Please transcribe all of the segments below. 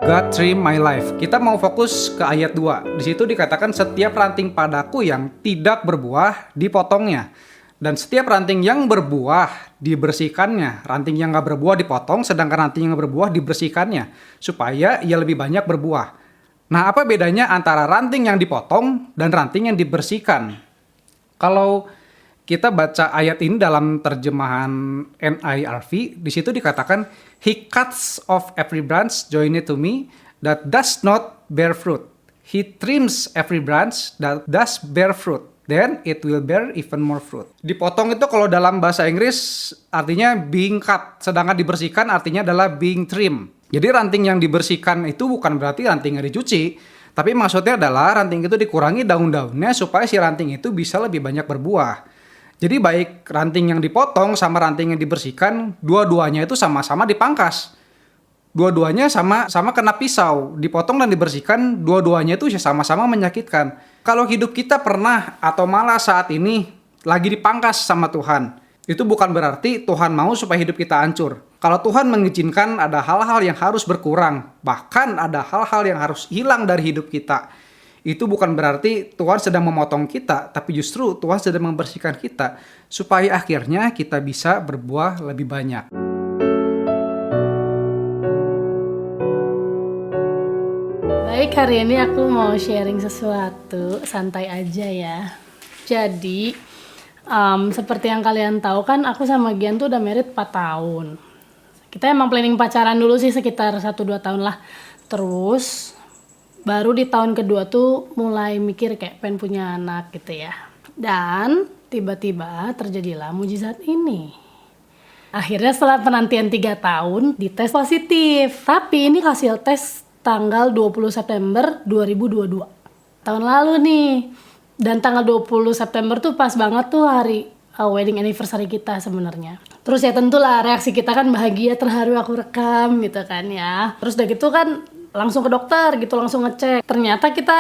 God trim my life. Kita mau fokus ke ayat 2. Di situ dikatakan setiap ranting padaku yang tidak berbuah dipotongnya. Dan setiap ranting yang berbuah dibersihkannya. Ranting yang gak berbuah dipotong, sedangkan ranting yang berbuah dibersihkannya. Supaya ia lebih banyak berbuah. Nah, apa bedanya antara ranting yang dipotong dan ranting yang dibersihkan? Kalau kita baca ayat ini dalam terjemahan NIRV, di situ dikatakan, He cuts off every branch joined to me that does not bear fruit. He trims every branch that does bear fruit. Then it will bear even more fruit. Dipotong itu kalau dalam bahasa Inggris artinya being cut, sedangkan dibersihkan artinya adalah being trimmed. Jadi ranting yang dibersihkan itu bukan berarti ranting yang dicuci, tapi maksudnya adalah ranting itu dikurangi daun-daunnya supaya si ranting itu bisa lebih banyak berbuah. Jadi baik ranting yang dipotong sama ranting yang dibersihkan, dua-duanya itu sama-sama dipangkas. Dua-duanya sama kena pisau, dipotong dan dibersihkan, dua-duanya itu sama-sama menyakitkan. Kalau hidup kita pernah atau malah saat ini lagi dipangkas sama Tuhan, itu bukan berarti Tuhan mau supaya hidup kita hancur. Kalau Tuhan mengizinkan ada hal-hal yang harus berkurang, bahkan ada hal-hal yang harus hilang dari hidup kita, itu bukan berarti Tuhan sedang memotong kita, tapi justru Tuhan sedang membersihkan kita, supaya akhirnya kita bisa berbuah lebih banyak. Baik, hari ini aku mau sharing sesuatu, santai aja ya. Jadi, seperti yang kalian tahu kan, aku sama Gian tuh udah married 4 tahun. Kita emang planning pacaran dulu sih sekitar 1-2 tahun lah. Terus baru di tahun kedua tuh mulai mikir kayak pengen punya anak gitu ya. Dan tiba-tiba terjadilah mujizat ini. Akhirnya setelah penantian 3 tahun dites positif. Tapi ini hasil tes tanggal 20 September 2022. Tahun lalu nih. Dan tanggal 20 September tuh pas banget tuh hari wedding anniversary kita sebenarnya. Terus ya tentulah reaksi kita kan bahagia, terharu, aku rekam gitu kan ya. Terus udah gitu kan langsung ke dokter gitu, langsung ngecek. Ternyata kita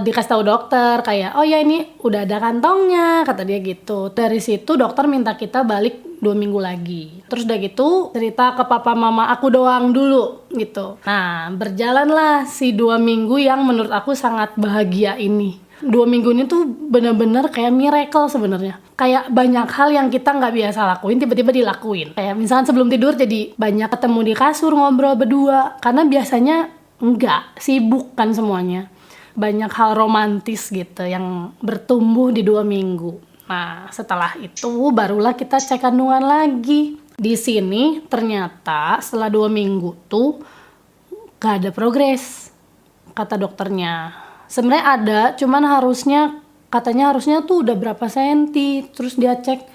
dikasih tahu dokter kayak, oh ya ini udah ada kantongnya, kata dia gitu. Dari situ dokter minta kita balik 2 minggu lagi. Terus udah gitu cerita ke papa mama aku doang dulu gitu. Nah berjalanlah si 2 minggu yang menurut aku sangat bahagia ini. 2 minggu ini tuh bener-bener kayak miracle sebenarnya. Kayak banyak hal yang kita nggak biasa lakuin tiba-tiba dilakuin. Kayak misalkan sebelum tidur jadi banyak ketemu di kasur ngobrol berdua. Karena biasanya enggak, sibuk kan semuanya. Banyak hal romantis gitu yang bertumbuh di 2 minggu. Nah, setelah itu barulah kita cek kandungan lagi. Di sini ternyata setelah 2 minggu tuh gak ada progres, kata dokternya. Sebenarnya ada, cuman katanya harusnya tuh udah berapa senti. Terus dia cek,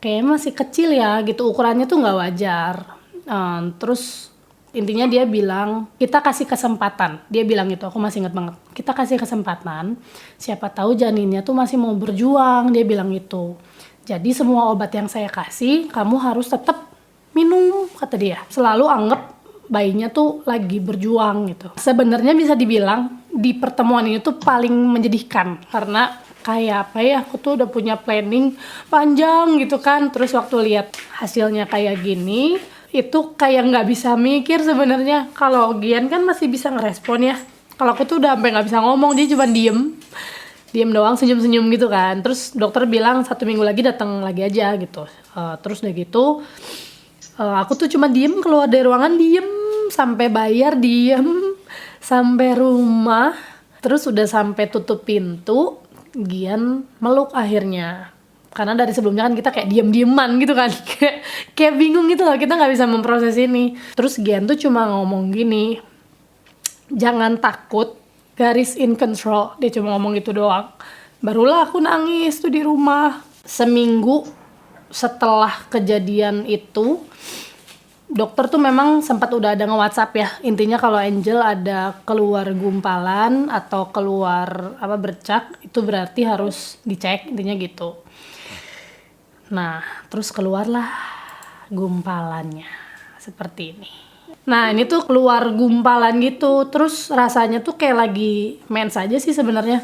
kayaknya masih kecil ya gitu, ukurannya tuh gak wajar. Terus intinya dia bilang, kita kasih kesempatan. Dia bilang gitu, aku masih ingat banget. Kita kasih kesempatan, siapa tahu janinnya tuh masih mau berjuang, dia bilang gitu. Jadi semua obat yang saya kasih, kamu harus tetap minum, kata dia. Selalu anggap bayinya tuh lagi berjuang gitu. Sebenarnya bisa dibilang, di pertemuan ini tuh paling menyedihkan. Karena kayak apa ya, aku tuh udah punya planning panjang gitu kan. Terus waktu lihat hasilnya kayak gini, itu kayak nggak bisa mikir sebenarnya. Kalau Gian kan masih bisa ngerespon ya. Kalau aku tuh udah sampai nggak bisa ngomong, dia cuma diem doang, senyum-senyum gitu kan. Terus dokter bilang 1 minggu lagi datang lagi aja gitu. Terus udah gitu, aku tuh cuma diem, keluar dari ruangan diem, sampai bayar diem, sampai rumah. Terus udah sampai tutup pintu, Gian meluk akhirnya. Karena dari sebelumnya kan kita kayak diem-dieman gitu kan. kayak bingung gitu loh, kita gak bisa memproses ini. Terus Gian tuh cuma ngomong gini, jangan takut, garis in control. Dia cuma ngomong gitu doang. Barulah aku nangis tuh di rumah. Seminggu setelah kejadian itu, dokter tuh memang sempat udah ada nge-WhatsApp ya. Intinya kalau Angel ada keluar gumpalan atau keluar bercak, itu berarti harus dicek, intinya gitu. Nah, terus keluarlah gumpalannya seperti ini. Nah, ini tuh keluar gumpalan gitu. Terus rasanya tuh kayak lagi mens aja sih sebenarnya.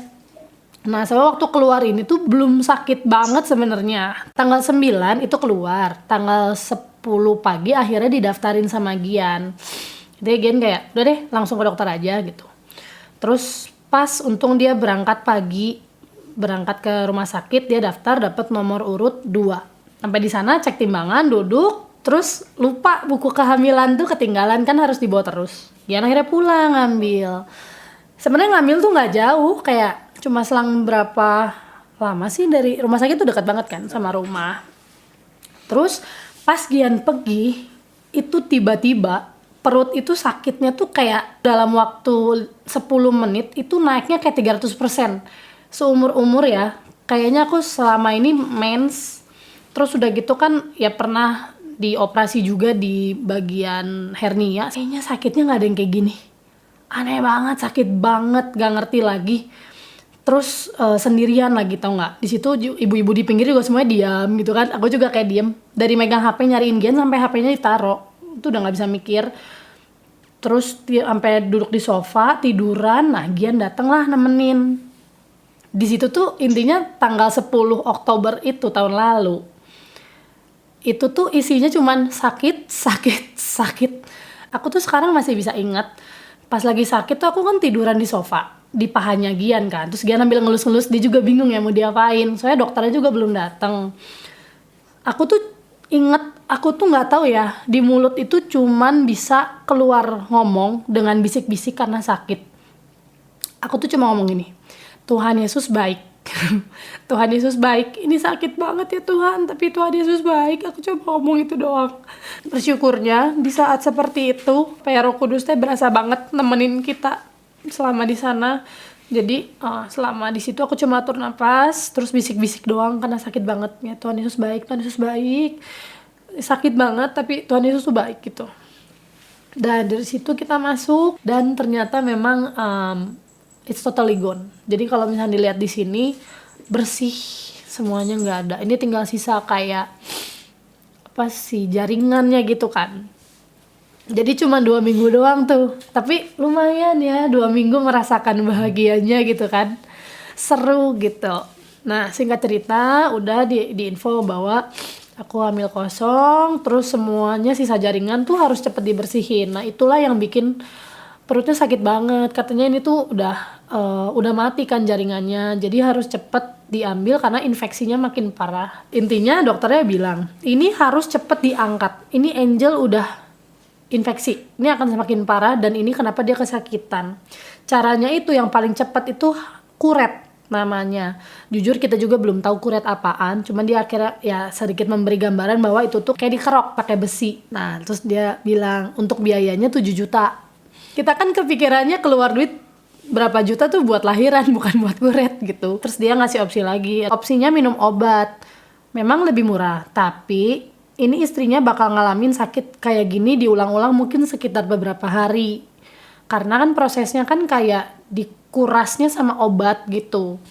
Nah, saya waktu keluar ini tuh belum sakit banget sebenarnya. Tanggal 9 itu keluar. Tanggal 10 pagi akhirnya didaftarin sama Gian. Dia Gian kayak udah deh langsung ke dokter aja gitu. Terus pas untung dia berangkat pagi, berangkat ke rumah sakit, dia daftar dapat nomor urut 2. Sampai di sana cek timbangan, duduk, terus lupa buku kehamilan tuh ketinggalan, kan harus dibawa terus. Gian akhirnya pulang ngambil. Sebenarnya ngambil tuh nggak jauh, kayak cuma selang berapa lama sih dari rumah sakit tuh dekat banget kan sama rumah. Terus pas Gian pergi, itu tiba-tiba perut itu sakitnya tuh kayak dalam waktu 10 menit itu naiknya kayak 300%. Seumur-umur ya, kayaknya aku selama ini mens, terus udah gitu kan ya pernah dioperasi juga di bagian hernia. Kayaknya sakitnya nggak ada yang kayak gini. Aneh banget, sakit banget, gak ngerti lagi. Terus sendirian lagi, tau nggak? Di situ ibu-ibu di pinggir juga semuanya diam gitu kan. Aku juga kayak diam. Dari megang HP nyariin Gian sampai HP-nya ditaro. Itu udah nggak bisa mikir. Terus sampai duduk di sofa tiduran. Nah Gian dateng lah nemenin. Di situ tuh intinya tanggal 10 Oktober itu tahun lalu. Itu tuh isinya cuman sakit. Aku tuh sekarang masih bisa ingat. Pas lagi sakit tuh aku kan tiduran di sofa. Di pahanya Gian kan. Terus Gian ambil ngelus-ngelus, dia juga bingung ya mau diapain. Soalnya dokternya juga belum datang. Aku tuh inget, aku tuh nggak tahu ya, di mulut itu cuman bisa keluar ngomong dengan bisik-bisik karena sakit. Aku tuh cuma ngomong gini, Tuhan Yesus baik. Tuhan Yesus baik, ini sakit banget ya Tuhan, tapi Tuhan Yesus baik. Aku coba ngomong itu doang. Bersyukurnya di saat seperti itu, Roh Kudus teh berasa banget nemenin kita selama di sana. Jadi selama di situ aku cuma atur napas, terus bisik-bisik doang karena sakit banget ya. Tuhan Yesus baik, Tuhan Yesus baik. Sakit banget tapi Tuhan Yesus tuh baik gitu. Dan dari situ kita masuk dan ternyata memang it's totally gone. Jadi kalau misalnya dilihat di sini bersih, semuanya nggak ada. Ini tinggal sisa kayak apa sih jaringannya gitu kan. Jadi cuma 2 minggu doang tuh, tapi lumayan ya 2 minggu merasakan bahagianya gitu kan, seru gitu. Nah singkat cerita udah diinfo bahwa aku hamil kosong, terus semuanya sisa jaringan tuh harus cepet dibersihin. Nah itulah yang bikin perutnya sakit banget, katanya ini tuh udah mati kan jaringannya, jadi harus cepet diambil karena infeksinya makin parah. Intinya dokternya bilang ini harus cepet diangkat, ini Angel udah infeksi, ini akan semakin parah dan ini kenapa dia kesakitan. Caranya itu yang paling cepat itu kuret namanya. Jujur kita juga belum tahu kuret apaan, cuman dia akhirnya ya sedikit memberi gambaran bahwa itu tuh kayak dikerok pakai besi. Nah terus dia bilang untuk biayanya 7 juta. Kita kan kepikirannya keluar duit berapa juta tuh buat lahiran bukan buat kuret gitu. Terus dia ngasih opsi lagi, opsinya minum obat, memang lebih murah tapi ini istrinya bakal ngalamin sakit kayak gini diulang-ulang mungkin sekitar beberapa hari. Karena kan prosesnya kan kayak dikurasnya sama obat gitu.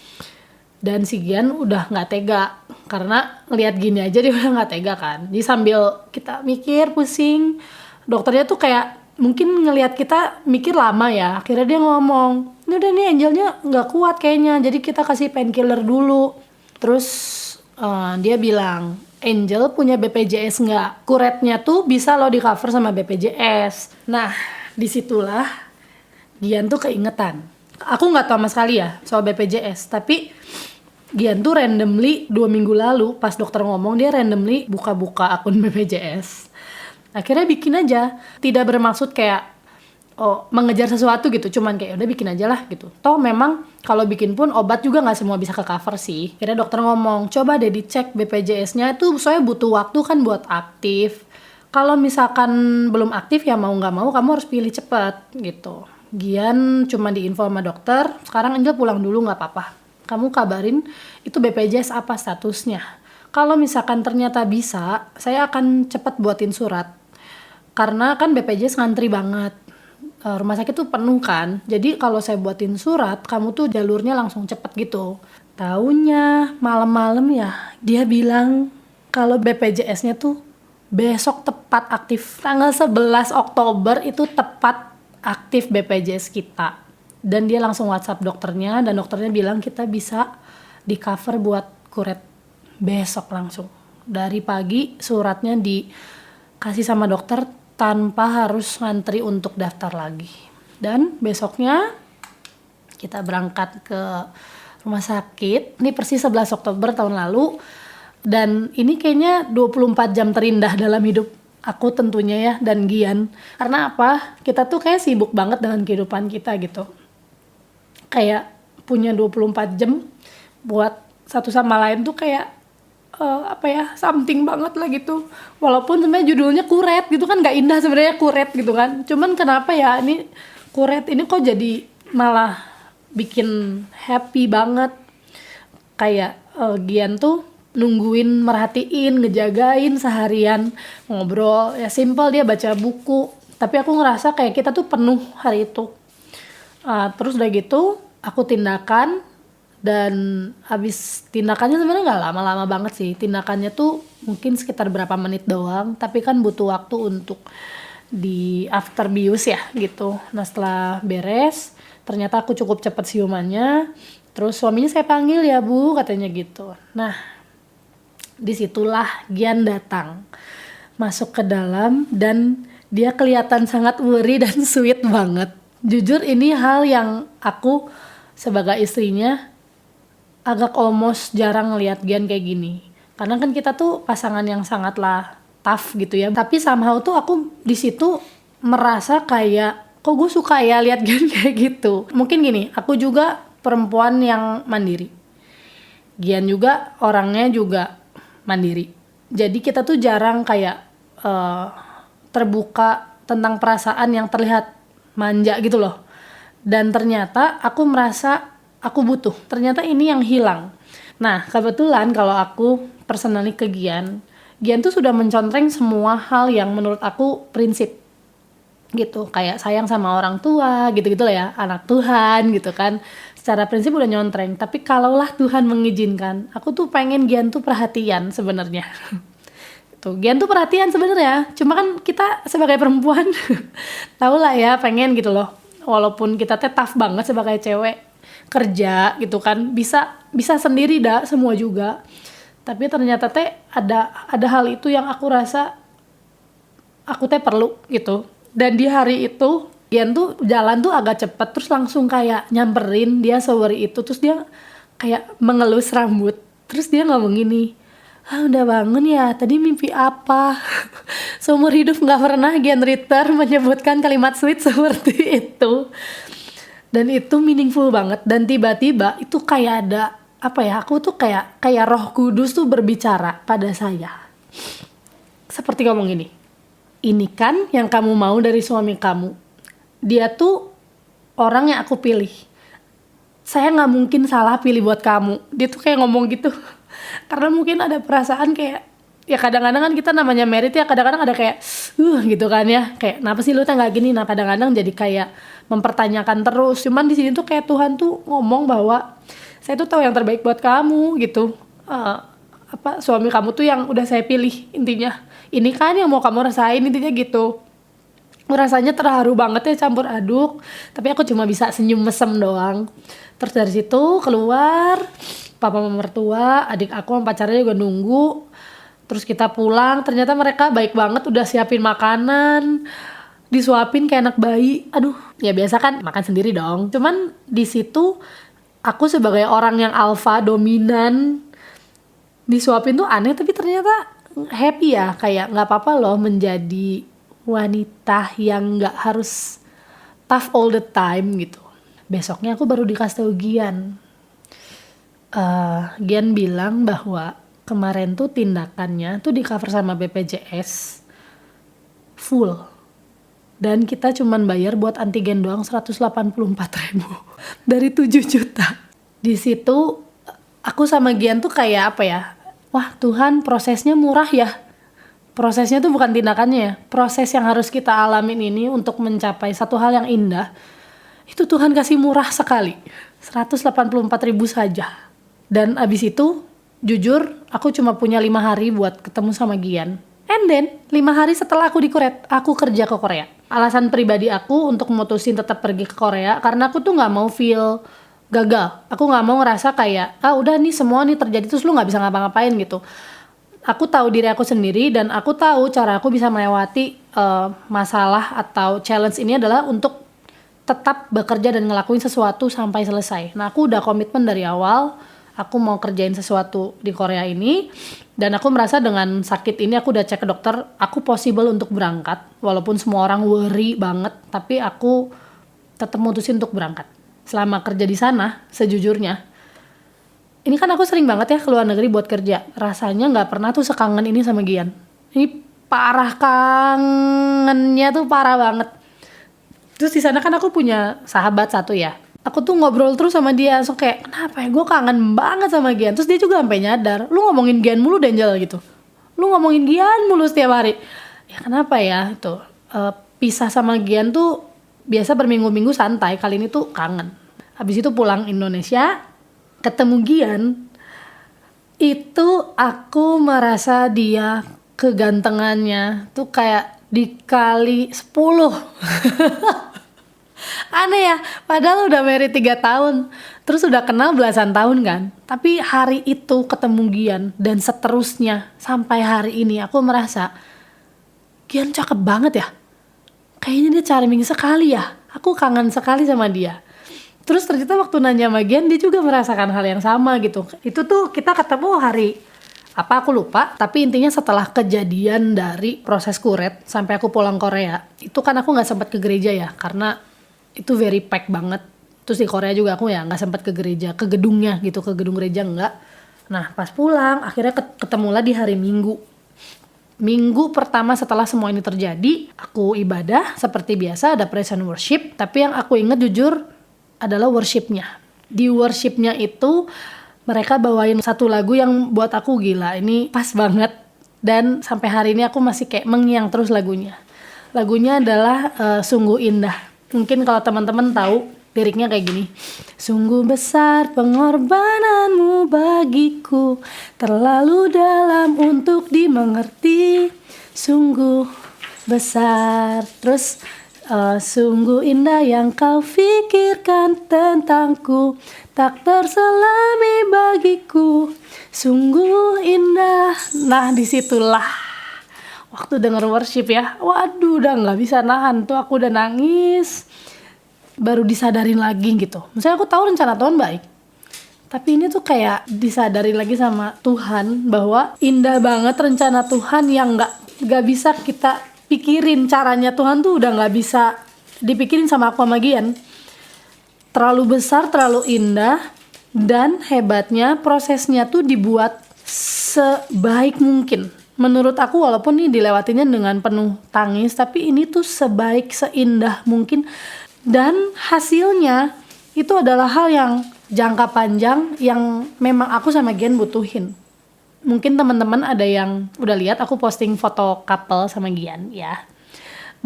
Dan si Gian udah gak tega. Karena ngeliat gini aja dia udah gak tega kan. Jadi sambil kita mikir pusing, dokternya tuh kayak mungkin ngelihat kita mikir lama ya. Akhirnya dia ngomong, ini udah nih Angelnya gak kuat kayaknya, jadi kita kasih painkiller dulu. Terus dia bilang, Angel punya BPJS nggak? Kuretnya tuh bisa lo di cover sama BPJS. Nah, disitulah Gian tuh keingetan. Aku nggak tahu sama sekali ya soal BPJS, tapi Gian tuh randomly 2 minggu lalu pas dokter ngomong dia randomly buka-buka akun BPJS. Akhirnya bikin aja, tidak bermaksud kayak mengejar sesuatu gitu, cuman kayak udah bikin aja lah gitu. Toh memang kalau bikin pun obat juga nggak semua bisa ke cover sih. Akhirnya dokter ngomong coba deh dicek BPJS-nya itu, soalnya butuh waktu kan buat aktif. Kalau misalkan belum aktif ya mau nggak mau kamu harus pilih cepet gitu. Gian cuma diinfo sama dokter, sekarang Angel pulang dulu nggak apa-apa. Kamu kabarin itu BPJS apa statusnya. Kalau misalkan ternyata bisa, saya akan cepet buatin surat. Karena kan BPJS ngantri banget. Rumah sakit tuh penuh kan, jadi kalau saya buatin surat kamu tuh jalurnya langsung cepet gitu. Taunya malam-malam ya dia bilang kalau BPJS-nya tuh besok tepat aktif, tanggal 11 Oktober itu tepat aktif BPJS kita. Dan dia langsung WhatsApp dokternya dan dokternya bilang kita bisa di cover buat kuret besok langsung. Dari pagi suratnya dikasih sama dokter tanpa harus ngantri untuk daftar lagi. Dan besoknya kita berangkat ke rumah sakit. Ini persis 11 Oktober tahun lalu. Dan ini kayaknya 24 jam terindah dalam hidup aku tentunya ya, dan Gian. Karena apa? Kita tuh kayak sibuk banget dengan kehidupan kita gitu. Kayak punya 24 jam buat satu sama lain tuh kayak something banget lah gitu. Walaupun sebenarnya judulnya kuret gitu kan, nggak indah sebenarnya kuret gitu kan. Cuman kenapa ya ini kuret ini kok jadi malah bikin happy banget. Kayak Gian tuh nungguin, merhatiin, ngejagain seharian, ngobrol, ya simple dia baca buku. Tapi aku ngerasa kayak kita tuh penuh hari itu. Terus udah gitu, aku tindakan, dan habis tindakannya sebenarnya nggak lama-lama banget sih. Tindakannya tuh mungkin sekitar berapa menit doang, tapi kan butuh waktu untuk di after bius ya gitu. Nah setelah beres, ternyata aku cukup cepat siumannya. Terus suaminya saya panggil ya Bu, katanya gitu. Nah disitulah Gian datang, masuk ke dalam, dan dia kelihatan sangat worry dan sweet banget. Jujur ini hal yang aku sebagai istrinya agak almost jarang ngeliat Gian kayak gini. Karena kan kita tuh pasangan yang sangatlah tough gitu ya. Tapi somehow tuh aku di situ merasa kayak kok gue suka ya lihat Gian kayak gitu. Mungkin gini, aku juga perempuan yang mandiri. Gian juga orangnya juga mandiri. Jadi kita tuh jarang kayak terbuka tentang perasaan yang terlihat manja gitu loh. Dan ternyata aku merasa aku butuh. Ternyata ini yang hilang. Nah kebetulan kalau aku personally ke Gian tuh sudah mencontreng semua hal yang menurut aku prinsip gitu. Kayak sayang sama orang tua gitu-gitu lah ya. Anak Tuhan gitu kan. Secara prinsip udah nyontreng, tapi kalaulah Tuhan mengizinkan, aku tuh pengen Gian tuh perhatian sebenarnya. Tuh, Gian tuh perhatian sebenarnya, cuma kan kita sebagai perempuan tau lah ya pengen gitu loh. Walaupun kita tough banget sebagai cewek kerja gitu kan, bisa sendiri dah semua juga. Tapi ternyata ada hal itu yang aku rasa aku perlu gitu. Dan di hari itu Gian tuh jalan tuh agak cepet, terus langsung kayak nyamperin, dia sewari itu, terus dia kayak mengelus rambut, terus dia ngomong gini, udah bangun ya, tadi mimpi apa? Seumur hidup gak pernah Gian Ritter menyebutkan kalimat sweet seperti itu. Dan itu meaningful banget, dan tiba-tiba itu kayak ada, aku tuh kayak Roh Kudus tuh berbicara pada saya. Seperti ngomong ini kan yang kamu mau dari suami kamu. Dia tuh orang yang aku pilih. Saya gak mungkin salah pilih buat kamu. Dia tuh kayak ngomong gitu. Karena mungkin ada perasaan kayak, ya kadang-kadang kan kita namanya merit ya, kadang-kadang ada kayak gitu kan ya. Kayak kenapa sih lu gak gini? Nah kadang-kadang jadi kayak mempertanyakan terus. Cuman di sini tuh kayak Tuhan tuh ngomong bahwa saya tuh tahu yang terbaik buat kamu gitu. Suami kamu tuh yang udah saya pilih intinya. Ini kan yang mau kamu rasain intinya gitu. Rasanya terharu banget ya, campur aduk, tapi aku cuma bisa senyum mesem doang. Terus dari situ keluar, papa mertua, adik aku sama pacarnya juga nunggu. Terus kita pulang, ternyata mereka baik banget, udah siapin makanan, disuapin kayak anak bayi. Aduh, ya biasa kan makan sendiri dong. Cuman di situ aku sebagai orang yang alfa dominan disuapin tuh aneh, tapi ternyata happy ya, kayak nggak apa-apa loh menjadi wanita yang nggak harus tough all the time gitu. Besoknya aku baru dikasih tahu Gian. Gian bilang bahwa kemarin tuh tindakannya tuh di cover sama BPJS full. Dan kita cuman bayar buat antigen doang 184.000 dari 7 juta. Di situ aku sama Gian tuh kayak wah Tuhan prosesnya murah ya. Prosesnya tuh bukan tindakannya ya. Proses yang harus kita alamin ini untuk mencapai satu hal yang indah, itu Tuhan kasih murah sekali. 184.000 saja. Dan abis itu, jujur, aku cuma punya 5 hari buat ketemu sama Gian. And then, 5 hari setelah aku dikuret, aku kerja ke Korea. Alasan pribadi aku untuk memutusin tetap pergi ke Korea, karena aku tuh gak mau feel gagal. Aku gak mau ngerasa kayak, udah nih semua nih terjadi, terus lu gak bisa ngapa-ngapain gitu. Aku tahu diri aku sendiri dan aku tahu cara aku bisa melewati masalah atau challenge ini adalah untuk tetap bekerja dan ngelakuin sesuatu sampai selesai. Nah, aku udah komitmen dari awal, aku mau kerjain sesuatu di Korea ini, dan aku merasa dengan sakit ini aku udah cek ke dokter, aku possible untuk berangkat, walaupun semua orang worry banget, tapi aku tetap mutusin untuk berangkat. Selama kerja di sana, sejujurnya, ini kan aku sering banget ya ke luar negeri buat kerja, rasanya nggak pernah tuh sekangen ini sama Gian. Ini parah, kangennya tuh parah banget. Terus di sana kan aku punya sahabat satu ya. Aku tuh ngobrol terus sama dia, so kayak kenapa ya gue kangen banget sama Gian. Terus dia juga sampai nyadar, lu ngomongin Gian mulu Denjel gitu. Lu ngomongin Gian mulu setiap hari. Ya kenapa ya tuh pisah sama Gian tuh biasa berminggu-minggu santai, kali ini tuh kangen. Habis itu pulang Indonesia, ketemu Gian, itu aku merasa dia kegantengannya tuh kayak dikali 10. Aneh ya, padahal udah married 3 tahun, terus udah kenal belasan tahun kan. Tapi hari itu ketemu Gian dan seterusnya sampai hari ini aku merasa Gian cakep banget ya. Kayaknya dia charming sekali ya. Aku kangen sekali sama dia. Terus ternyata waktu nanya sama Gian, dia juga merasakan hal yang sama gitu. Itu tuh kita ketemu hari apa aku lupa, tapi intinya setelah kejadian dari proses kuret sampai aku pulang Korea, itu kan aku nggak sempat ke gereja ya, karena itu very pack banget. Terus di Korea juga aku ya nggak sempat ke gereja, ke gedungnya gitu, ke gedung gereja nggak. Nah pas pulang akhirnya ketemulah di hari Minggu. Minggu pertama setelah semua ini terjadi, aku ibadah seperti biasa, ada praise and worship, tapi yang aku inget jujur adalah worshipnya. Di worshipnya itu mereka bawain satu lagu yang buat aku gila, ini pas banget. Dan sampai hari ini aku masih kayak mengiang terus lagunya. Lagunya adalah Sungguh Indah. Mungkin kalau teman-teman tahu liriknya kayak gini. Sungguh besar pengorbananmu bagiku, terlalu dalam untuk dimengerti. Sungguh besar. Terus sungguh indah yang kau pikirkan tentangku, tak terselami bagiku, sungguh indah. Nah disitulah waktu denger worship ya, waduh udah nggak bisa nahan tuh, aku udah nangis. Baru disadarin lagi gitu. Misalnya aku tahu rencana Tuhan baik, tapi ini tuh kayak disadarin lagi sama Tuhan bahwa indah banget rencana Tuhan yang nggak bisa kita pikirin. Caranya Tuhan tuh udah nggak bisa dipikirin sama aku sama Gian. Terlalu besar, terlalu indah, dan hebatnya prosesnya tuh dibuat sebaik mungkin. Menurut aku walaupun ini dilewatinya dengan penuh tangis, tapi ini tuh sebaik, seindah mungkin. Dan hasilnya itu adalah hal yang jangka panjang yang memang aku sama Gian butuhin. Mungkin teman-teman ada yang udah lihat aku posting foto couple sama Gian ya.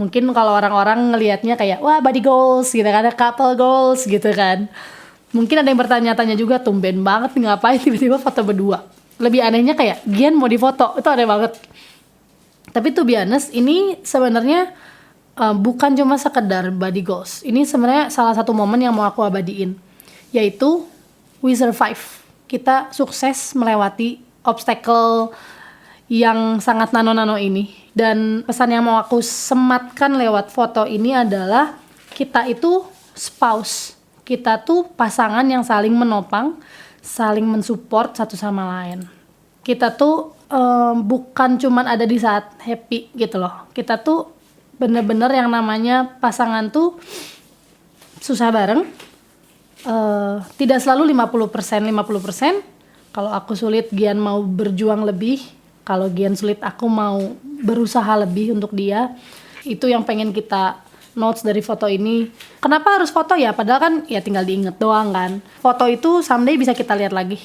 Mungkin kalau orang-orang ngelihatnya kayak wah body goals gitu kan, couple goals gitu kan. Mungkin ada yang bertanya-tanya juga, tumben banget ngapain tiba-tiba foto berdua. Lebih anehnya kayak Gian mau difoto, itu aneh banget. Tapi to be honest, ini sebenarnya bukan cuma sekedar body goals. Ini sebenarnya salah satu momen yang mau aku abadiin, yaitu we survive. Kita sukses melewati obstacle yang sangat nano-nano ini. Dan pesan yang mau aku sematkan lewat foto ini adalah kita itu spouse. Kita tuh pasangan yang saling menopang, saling mensupport satu sama lain. Kita tuh bukan cuman ada di saat happy gitu loh. Kita tuh bener-bener yang namanya pasangan tuh susah bareng. Tidak selalu 50%. Kalau aku sulit, Gian mau berjuang lebih. Kalau Gian sulit, aku mau berusaha lebih untuk dia. Itu yang pengen kita notes dari foto ini. Kenapa harus foto ya? Padahal kan ya tinggal diinget doang kan. Foto itu someday bisa kita lihat lagi.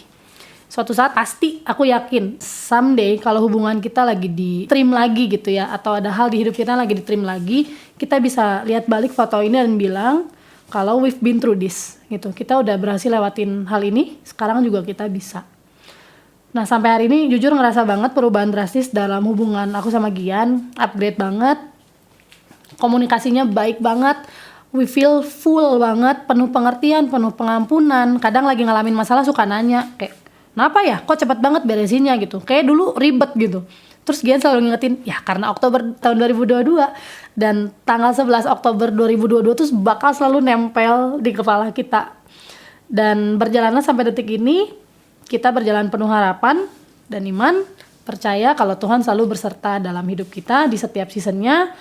Suatu saat pasti aku yakin someday kalau hubungan kita lagi di trim lagi gitu ya, atau ada hal di hidup kita lagi di trim lagi, kita bisa lihat balik foto ini dan bilang kalau we've been through this gitu. Kita udah berhasil lewatin hal ini, sekarang juga kita bisa. Nah sampai hari ini jujur ngerasa banget perubahan drastis dalam hubungan aku sama Gian. Upgrade banget, komunikasinya baik banget, we feel full banget, penuh pengertian, penuh pengampunan. Kadang lagi ngalamin masalah suka nanya kayak kenapa ya kok cepet banget beresinnya gitu, kayak dulu ribet gitu. Terus Gian selalu ngingetin, ya karena Oktober tahun 2022 dan tanggal 11 Oktober 2022 tuh bakal selalu nempel di kepala kita. Dan berjalanlah sampai detik ini, kita berjalan penuh harapan dan iman, percaya kalau Tuhan selalu berserta dalam hidup kita di setiap seasonnya.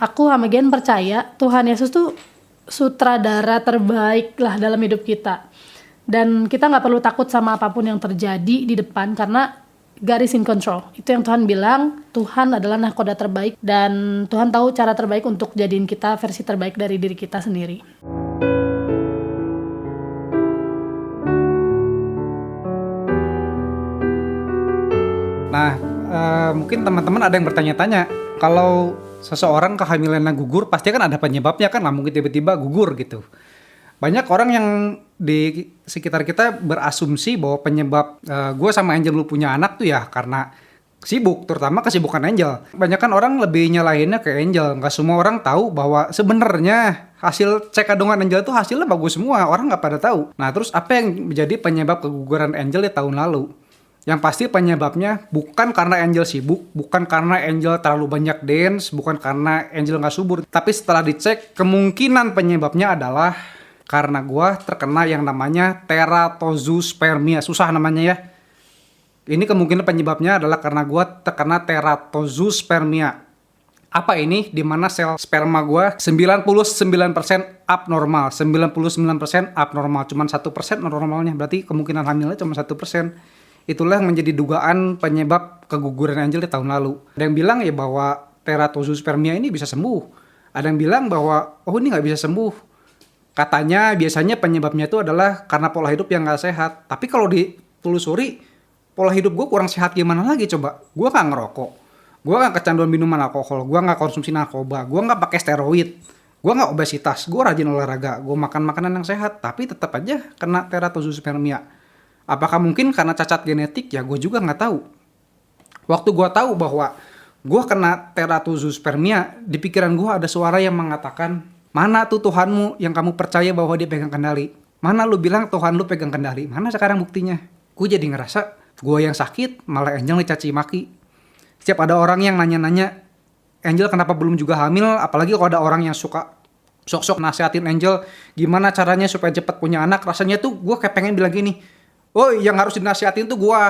Aku sama Gian percaya Tuhan Yesus tuh sutradara terbaik lah dalam hidup kita. Dan kita gak perlu takut sama apapun yang terjadi di depan karena God is in control. Itu yang Tuhan bilang, Tuhan adalah nahkoda terbaik dan Tuhan tahu cara terbaik untuk jadiin kita versi terbaik dari diri kita sendiri. Nah, mungkin teman-teman ada yang bertanya-tanya, kalau seseorang kehamilannya gugur, pasti kan ada penyebabnya kan, nggak mungkin tiba-tiba gugur gitu. Banyak orang yang di sekitar kita berasumsi bahwa penyebab gue sama Angel lu punya anak tuh ya karena sibuk, terutama kesibukan Angel. Banyak kan orang lebih nyalahinnya ke Angel. Nggak semua orang tahu bahwa sebenarnya hasil cek kandungan Angel tuh hasilnya bagus semua. Orang nggak pada tahu. Nah terus apa yang menjadi penyebab keguguran Angel di tahun lalu? Yang pasti penyebabnya bukan karena Angel sibuk, bukan karena Angel terlalu banyak dance, bukan karena Angel nggak subur. Tapi setelah dicek, kemungkinan penyebabnya adalah karena gue terkena yang namanya teratozospermia. Susah namanya ya. Ini kemungkinan penyebabnya adalah karena gue terkena teratozospermia. Apa ini? Dimana sel sperma gue 99% abnormal. 99% abnormal. Cuman 1% normalnya. Berarti kemungkinan hamilnya cuma 1%. Itulah yang menjadi dugaan penyebab keguguran Angel di tahun lalu. Ada yang bilang ya bahwa teratozospermia ini bisa sembuh. Ada yang bilang bahwa ini nggak bisa sembuh. Katanya biasanya penyebabnya itu adalah karena pola hidup yang gak sehat. Tapi kalau ditelusuri, pola hidup gue kurang sehat gimana lagi coba? Gue gak ngerokok, gue gak kecanduan minuman alkohol, gue gak konsumsi narkoba, gue gak pakai steroid, gue gak obesitas, gue rajin olahraga, gue makan makanan yang sehat. Tapi tetap aja kena teratozospermia. Apakah mungkin karena cacat genetik? Ya gue juga gak tahu. Waktu gue tahu bahwa gue kena teratozospermia, di pikiran gue ada suara yang mengatakan, mana tuh Tuhanmu yang kamu percaya bahwa dia pegang kendali? Mana lu bilang Tuhan lu pegang kendali? Mana sekarang buktinya? Gue jadi ngerasa gue yang sakit, malah Angel dicaci maki. Setiap ada orang yang nanya-nanya, Angel kenapa belum juga hamil? Apalagi kalau ada orang yang suka sok-sok nasihatin Angel, gimana caranya supaya cepat punya anak? Rasanya tuh gue kayak pengen bilang gini, oh yang harus dinasihatin tuh gue.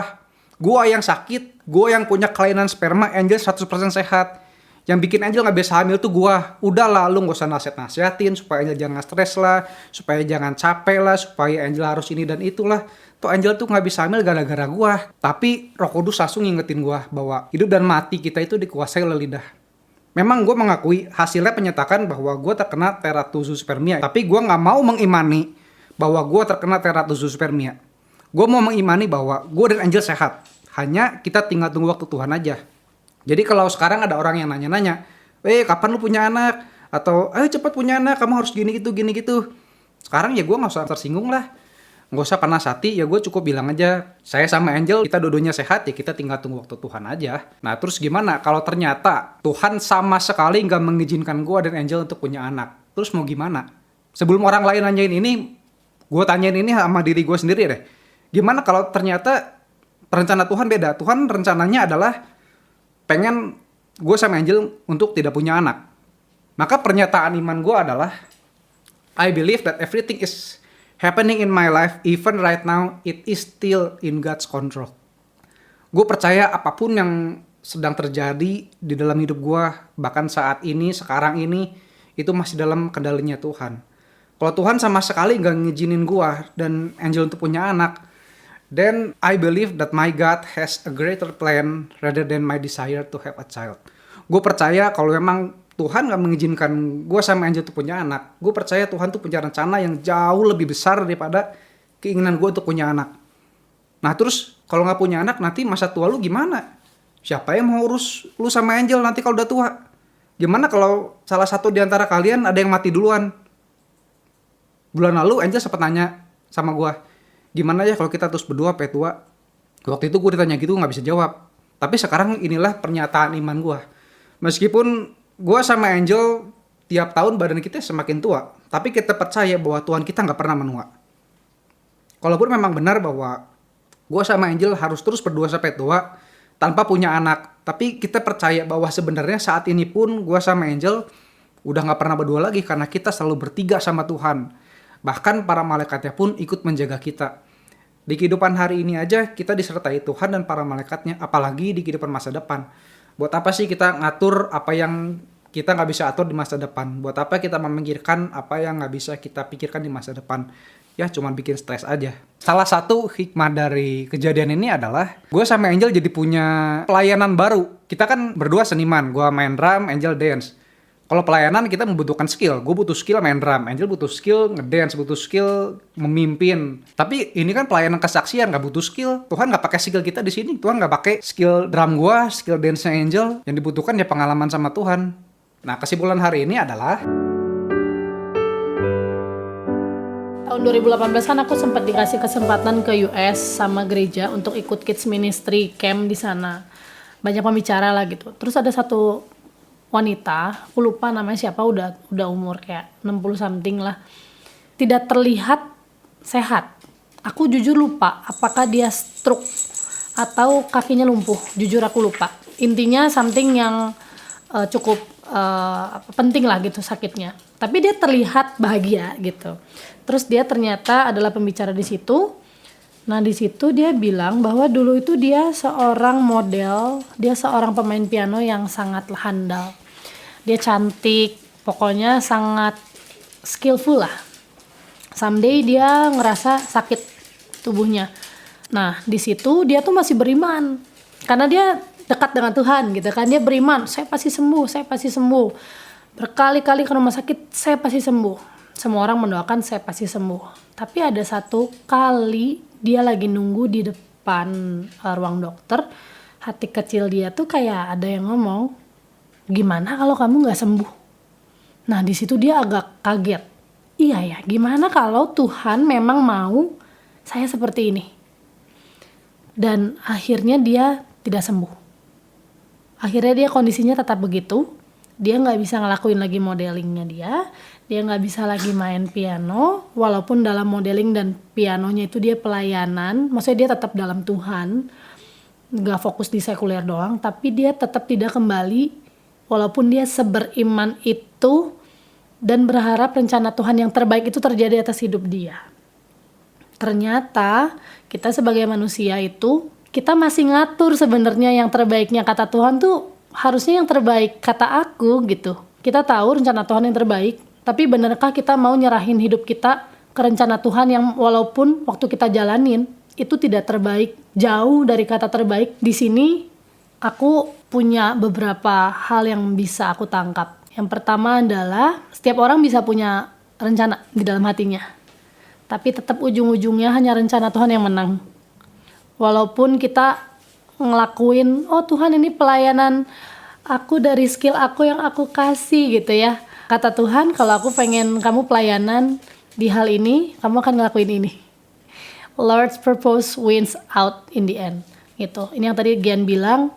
Gue yang sakit, gue yang punya kelainan sperma, Angel 100% sehat. Yang bikin Angel gak bisa hamil tuh gue. Udahlah lu gak usah nasihatin supaya Angel jangan stres lah, supaya jangan capek lah, supaya Angel harus ini dan itulah. Tuh Angel tuh gak bisa hamil gara-gara gue. Tapi Roh Kudus langsung ngingetin gue bahwa hidup dan mati kita itu dikuasai oleh lidah. Memang gue mengakui hasilnya penyatakan bahwa gue terkena teratozospermia. Tapi gue gak mau mengimani bahwa gue terkena teratozospermia. Gue mau mengimani bahwa gue dan Angel sehat. Hanya kita tinggal tunggu waktu Tuhan aja. Jadi kalau sekarang ada orang yang nanya-nanya, kapan lu punya anak? Atau, ayo cepat punya anak, kamu harus gini gitu. Sekarang ya gue gak usah tersinggung lah. Gak usah panas hati, ya gue cukup bilang aja, saya sama Angel, kita dua-duanya sehat, ya kita tinggal tunggu waktu Tuhan aja. Nah terus gimana kalau ternyata Tuhan sama sekali gak mengizinkan gue dan Angel untuk punya anak? Terus mau gimana? Sebelum orang lain nanyain ini, gue tanyain ini sama diri gue sendiri deh. Gimana kalau ternyata rencana Tuhan beda? Tuhan rencananya adalah pengen gue sama Angel untuk tidak punya anak. Maka pernyataan iman gue adalah, I believe that everything is happening in my life, even right now, it is still in God's control. Gue percaya apapun yang sedang terjadi di dalam hidup gue, bahkan saat ini, sekarang ini, itu masih dalam kendalinya Tuhan. Kalau Tuhan sama sekali gak ngizinin gue dan Angel untuk punya anak, then I believe that my God has a greater plan rather than my desire to have a child. Gue percaya kalau memang Tuhan gak mengizinkan gue sama Angel untuk punya anak, gue percaya Tuhan tuh punya rencana yang jauh lebih besar daripada keinginan gue untuk punya anak. Nah terus kalau gak punya anak nanti masa tua lu gimana? Siapa yang mau urus lu sama Angel nanti kalau udah tua? Gimana kalau salah satu di antara kalian ada yang mati duluan? Bulan lalu Angel sempat nanya sama gue, gimana ya kalau kita terus berdua sampai tua? Waktu itu gue ditanya gitu gak bisa jawab. Tapi sekarang inilah pernyataan iman gue. Meskipun gue sama Angel tiap tahun badan kita semakin tua, tapi kita percaya bahwa Tuhan kita gak pernah menua. Kalaupun memang benar bahwa gue sama Angel harus terus berdua sampai tua tanpa punya anak, Tapi kita percaya bahwa sebenarnya saat ini pun gue sama Angel udah gak pernah berdua lagi karena kita selalu bertiga sama Tuhan. Bahkan para malaikatnya pun ikut menjaga kita. Di kehidupan hari ini aja kita disertai Tuhan dan para malaikatnya, apalagi di kehidupan masa depan. Buat apa sih kita ngatur apa yang kita nggak bisa atur di masa depan? Buat apa kita memikirkan apa yang nggak bisa kita pikirkan di masa depan? Ya cuman bikin stres aja. Salah satu hikmah dari kejadian ini adalah gue sama Angel jadi punya pelayanan baru. Kita kan berdua seniman, gue main drum, Angel dance. Kalau pelayanan kita membutuhkan skill. Gue butuh skill main drum, Angel butuh skill ngedance, butuh skill memimpin. Tapi ini kan pelayanan kesaksian, nggak butuh skill. Tuhan nggak pakai skill kita di sini. Tuhan nggak pakai skill drum gue, skill dance-nya Angel. Yang dibutuhkan ya pengalaman sama Tuhan. Nah, kesimpulan hari ini adalah Tahun 2018 kan aku sempat dikasih kesempatan ke US sama gereja untuk ikut kids ministry camp di sana. Banyak pembicara lah gitu. Terus ada satu wanita, aku lupa namanya siapa, udah umur kayak 60 something lah. Tidak terlihat sehat. Aku jujur lupa apakah dia stroke atau kakinya lumpuh. Jujur aku lupa. Intinya something yang cukup penting lah gitu sakitnya. Tapi dia terlihat bahagia gitu. Terus dia ternyata adalah pembicara di situ. Nah di situ dia bilang bahwa dulu itu dia seorang model, dia seorang pemain piano yang sangat handal. Dia cantik, pokoknya sangat skillful lah. Someday dia ngerasa sakit tubuhnya. Nah di situ dia tuh masih beriman, karena dia dekat dengan Tuhan gitu kan. Dia beriman, saya pasti sembuh, saya pasti sembuh. Berkali-kali ke rumah sakit, saya pasti sembuh. Semua orang mendoakan saya pasti sembuh. Tapi ada satu kali dia lagi nunggu di depan ruang dokter, hati kecil dia tuh kayak ada yang ngomong, gimana kalau kamu nggak sembuh? Nah di situ dia agak kaget. Iya ya, gimana kalau Tuhan memang mau saya seperti ini? Dan akhirnya dia tidak sembuh. Akhirnya dia kondisinya tetap begitu. Dia nggak bisa ngelakuin lagi modelingnya dia nggak bisa lagi main piano, walaupun dalam modeling dan pianonya itu dia pelayanan, maksudnya dia tetap dalam Tuhan, nggak fokus di sekuler doang, tapi dia tetap tidak kembali, walaupun dia seberiman itu dan berharap rencana Tuhan yang terbaik itu terjadi atas hidup dia. Ternyata kita sebagai manusia itu, kita masih ngatur sebenarnya yang terbaiknya, kata Tuhan tuh harusnya yang terbaik, kata aku gitu. Kita tahu rencana Tuhan yang terbaik, tapi benarkah kita mau nyerahin hidup kita ke rencana Tuhan yang walaupun waktu kita jalanin itu tidak terbaik, jauh dari kata terbaik. Di sini aku punya beberapa hal yang bisa aku tangkap. Yang pertama adalah setiap orang bisa punya rencana di dalam hatinya, tapi tetap ujung-ujungnya hanya rencana Tuhan yang menang. Walaupun kita ngelakuin, oh Tuhan ini pelayanan aku dari skill aku yang aku kasih gitu ya. Kata Tuhan, kalau aku pengen kamu pelayanan di hal ini, kamu akan ngelakuin ini. Lord's purpose wins out in the end. Gitu. Ini yang tadi Gian bilang,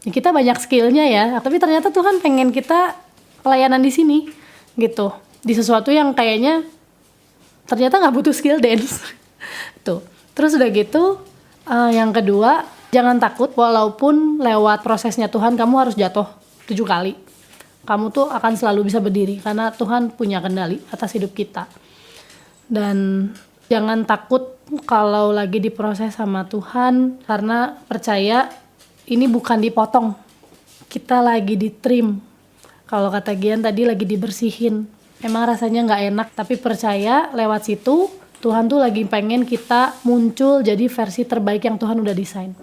kita banyak skillnya ya, tapi ternyata Tuhan pengen kita pelayanan di sini, gitu. Di sesuatu yang kayaknya ternyata nggak butuh skill dance. Tuh. Terus udah gitu, yang kedua, jangan takut walaupun lewat prosesnya Tuhan kamu harus jatuh 7 kali. Kamu tuh akan selalu bisa berdiri karena Tuhan punya kendali atas hidup kita. Dan jangan takut kalau lagi diproses sama Tuhan, karena percaya ini bukan dipotong. Kita lagi ditrim. Kalau kata Gian tadi lagi dibersihin. Emang rasanya nggak enak, tapi percaya lewat situ Tuhan tuh lagi pengen kita muncul jadi versi terbaik yang Tuhan udah desain.